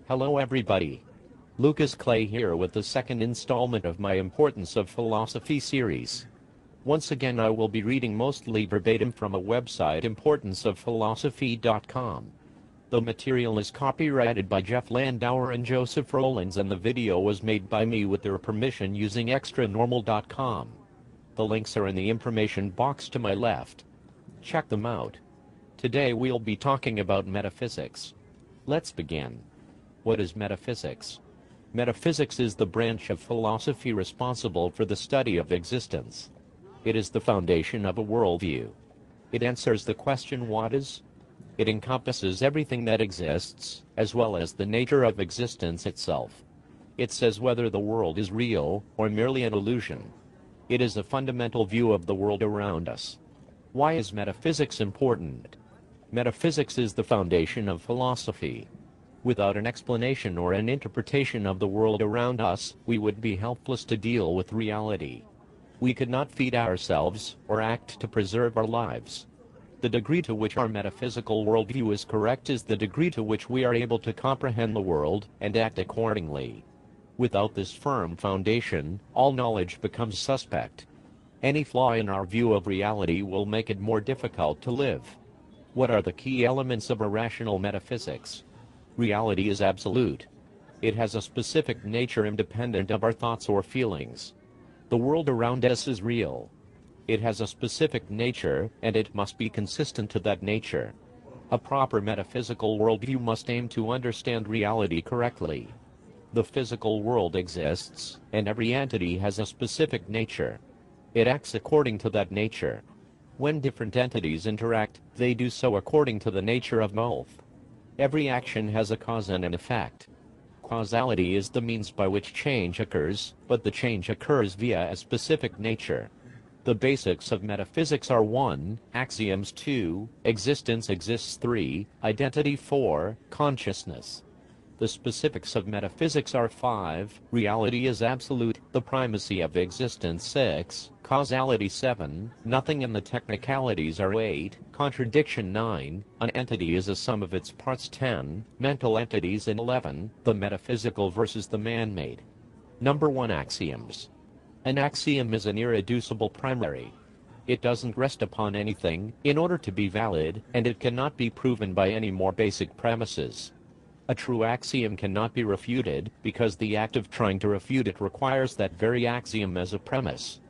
Hello everybody. Lucas Clay here with the second installment of my Importance of Philosophy series. Once again I will be reading mostly verbatim from a website importanceofphilosophy.com. The material is copyrighted by Jeff Landauer and Joseph Rollins and the video was made by me with their permission using extranormal.com. The links are in the information box to my left. Check them out. Today we'll be talking about metaphysics. Let's begin. What is metaphysics? Metaphysics is the branch of philosophy responsible for the study of existence. It is the foundation of a worldview. It answers the question what is? It encompasses everything that exists, as well as the nature of existence itself. It says whether the world is real, or merely an illusion. It is a fundamental view of the world around us. Why is metaphysics important? Metaphysics is the foundation of philosophy. Without an explanation or an interpretation of the world around us, we would be helpless to deal with reality. We could not feed ourselves, or act to preserve our lives. The degree to which our metaphysical worldview is correct is the degree to which we are able to comprehend the world, and act accordingly. Without this firm foundation, all knowledge becomes suspect. Any flaw in our view of reality will make it more difficult to live. What are the key elements of a rational metaphysics? Reality is absolute. It has a specific nature independent of our thoughts or feelings. The world around us is real. It has a specific nature, and it must be consistent to that nature. A proper metaphysical worldview must aim to understand reality correctly. The physical world exists, and every entity has a specific nature. It acts according to that nature. When different entities interact, they do so according to the nature of both. Every action has a cause and an effect. Causality is the means by which change occurs, but the change occurs via a specific nature. The basics of metaphysics are 1, axioms 2, existence exists 3, identity 4, consciousness. The specifics of metaphysics are 5, reality is absolute, the primacy of existence 6, causality 7, nothing and the technicalities are 8, contradiction 9, an entity is a sum of its parts 10, mental entities 11, the metaphysical versus the man-made. Number 1 axioms. An axiom is an irreducible primary. It doesn't rest upon anything in order to be valid, and it cannot be proven by any more basic premises. A true axiom cannot be refuted, because the act of trying to refute it requires that very axiom as a premise.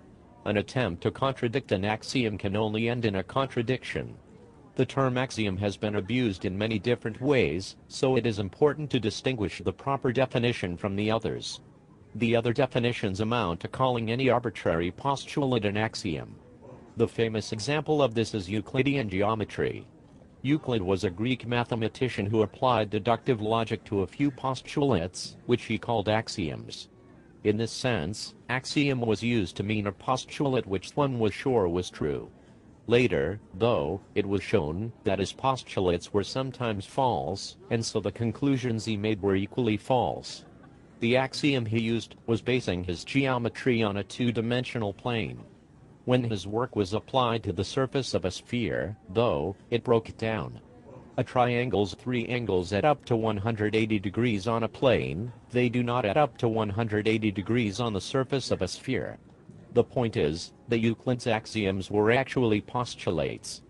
An attempt to contradict an axiom can only end in a contradiction. The term axiom has been abused in many different ways, so it is important to distinguish the proper definition from the others. The other definitions amount to calling any arbitrary postulate an axiom. The famous example of this is Euclidean geometry. Euclid was a Greek mathematician who applied deductive logic to a few postulates, which he called axioms. In this sense, axiom was used to mean a postulate which one was sure was true. Later, though, it was shown that his postulates were sometimes false, and so the conclusions he made were equally false. The axiom he used was basing his geometry on a two-dimensional plane. When his work was applied to the surface of a sphere, though, it broke it down. A triangle's three angles add up to 180 degrees on a plane, they do not add up to 180 degrees on the surface of a sphere. The point is, that Euclid's axioms were actually postulates.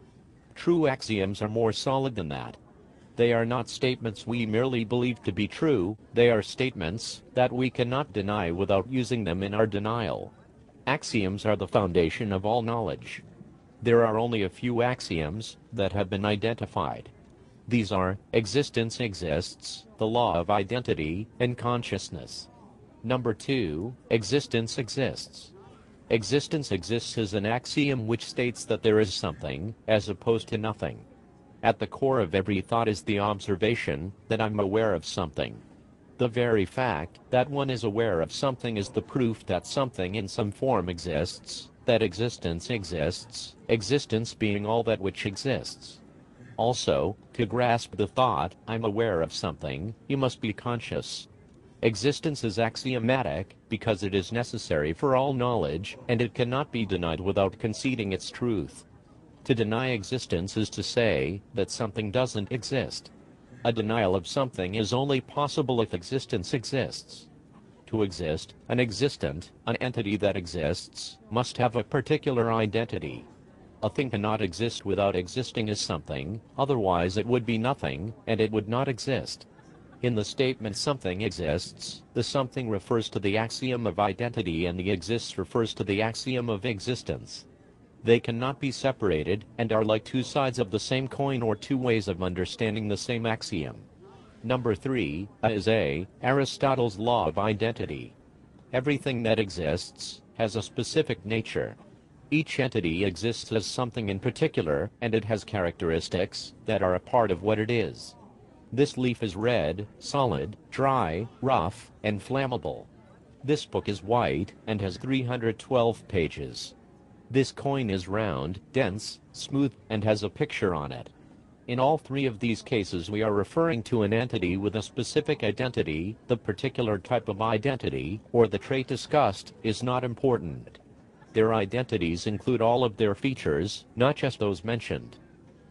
True axioms are more solid than that. They are not statements we merely believe to be true, they are statements that we cannot deny without using them in our denial. Axioms are the foundation of all knowledge. There are only a few axioms that have been identified. These are, existence exists, the law of identity, and consciousness. Number 2, existence exists. Existence exists is an axiom which states that there is something, as opposed to nothing. At the core of every thought is the observation that I'm aware of something. The very fact that one is aware of something is the proof that something in some form exists, that existence exists, existence being all that which exists. Also, to grasp the thought, I'm aware of something, you must be conscious. Existence is axiomatic, because it is necessary for all knowledge, and it cannot be denied without conceding its truth. To deny existence is to say that something doesn't exist. A denial of something is only possible if existence exists. To exist, an existent, an entity that exists, must have a particular identity. A thing cannot exist without existing as something, otherwise it would be nothing, and it would not exist. In the statement something exists, the something refers to the axiom of identity and the exists refers to the axiom of existence. They cannot be separated, and are like two sides of the same coin or two ways of understanding the same axiom. Number 3, A is A, Aristotle's law of identity. Everything that exists has a specific nature. Each entity exists as something in particular, and it has characteristics that are a part of what it is. This leaf is red, solid, dry, rough, and flammable. This book is white, and has 312 pages. This coin is round, dense, smooth, and has a picture on it. In all three of these cases we are referring to an entity with a specific identity. The particular type of identity, or the trait discussed, is not important. Their identities include all of their features, not just those mentioned.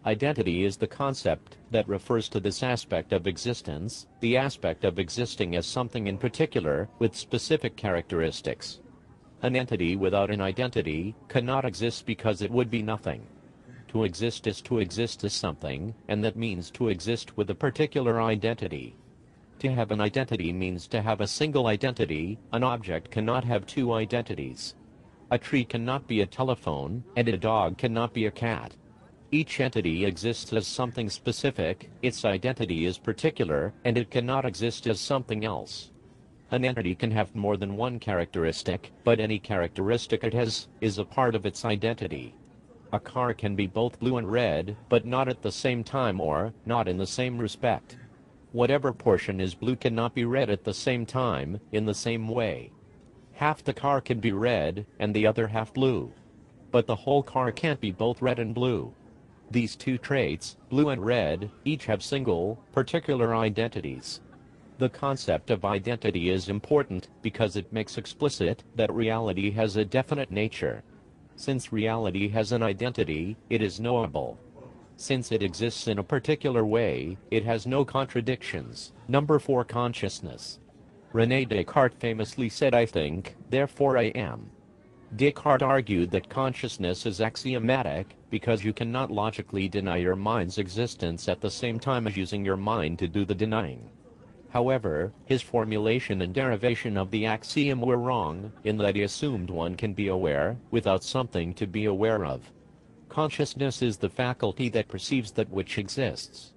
Identity is the concept that refers to this aspect of existence, the aspect of existing as something in particular, with specific characteristics. An entity without an identity cannot exist because it would be nothing. To exist is to exist as something, and that means to exist with a particular identity. To have an identity means to have a single identity. An object cannot have two identities. A tree cannot be a telephone, and a dog cannot be a cat. Each entity exists as something specific, its identity is particular, and it cannot exist as something else. An entity can have more than one characteristic, but any characteristic it has is a part of its identity. A car can be both blue and red, but not at the same time or not in the same respect. Whatever portion is blue cannot be red at the same time, in the same way. Half the car can be red, and the other half blue. But the whole car can't be both red and blue. These two traits, blue and red, each have single, particular identities. The concept of identity is important because it makes explicit that reality has a definite nature. Since reality has an identity, it is knowable. Since it exists in a particular way, it has no contradictions. Number 4, Consciousness. René Descartes famously said, "I think, therefore I am." Descartes argued that consciousness is axiomatic because you cannot logically deny your mind's existence at the same time as using your mind to do the denying. However, his formulation and derivation of the axiom were wrong, in that he assumed one can be aware without something to be aware of. Consciousness is the faculty that perceives that which exists.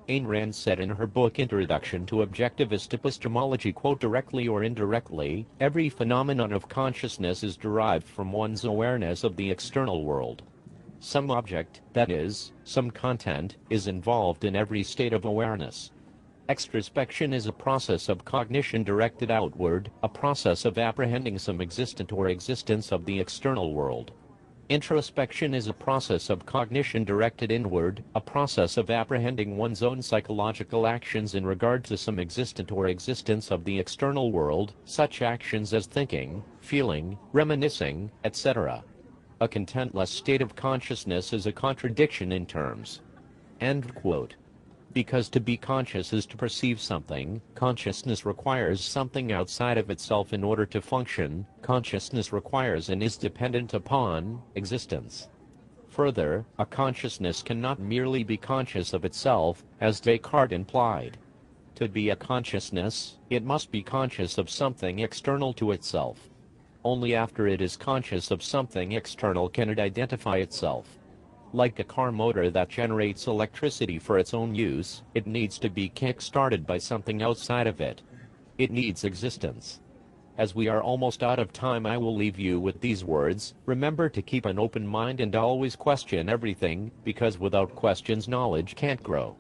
Ayn Rand said in her book Introduction to Objectivist Epistemology, quote, "Directly or indirectly, every phenomenon of consciousness is derived from one's awareness of the external world. Some object, that is, some content, is involved in every state of awareness. Extrospection is a process of cognition directed outward, a process of apprehending some existent or existence of the external world. Introspection is a process of cognition directed inward, a process of apprehending one's own psychological actions in regard to some existent or existence of the external world, such actions as thinking, feeling, reminiscing, etc. A contentless state of consciousness is a contradiction in terms." End quote. Because to be conscious is to perceive something, consciousness requires something outside of itself in order to function, consciousness requires and is dependent upon existence. Further, a consciousness cannot merely be conscious of itself, as Descartes implied. To be a consciousness, it must be conscious of something external to itself. Only after it is conscious of something external can it identify itself. Like a car motor that generates electricity for its own use, it needs to be kick-started by something outside of it. It needs existence. As we are almost out of time, I will leave you with these words: remember to keep an open mind and always question everything, because without questions knowledge can't grow.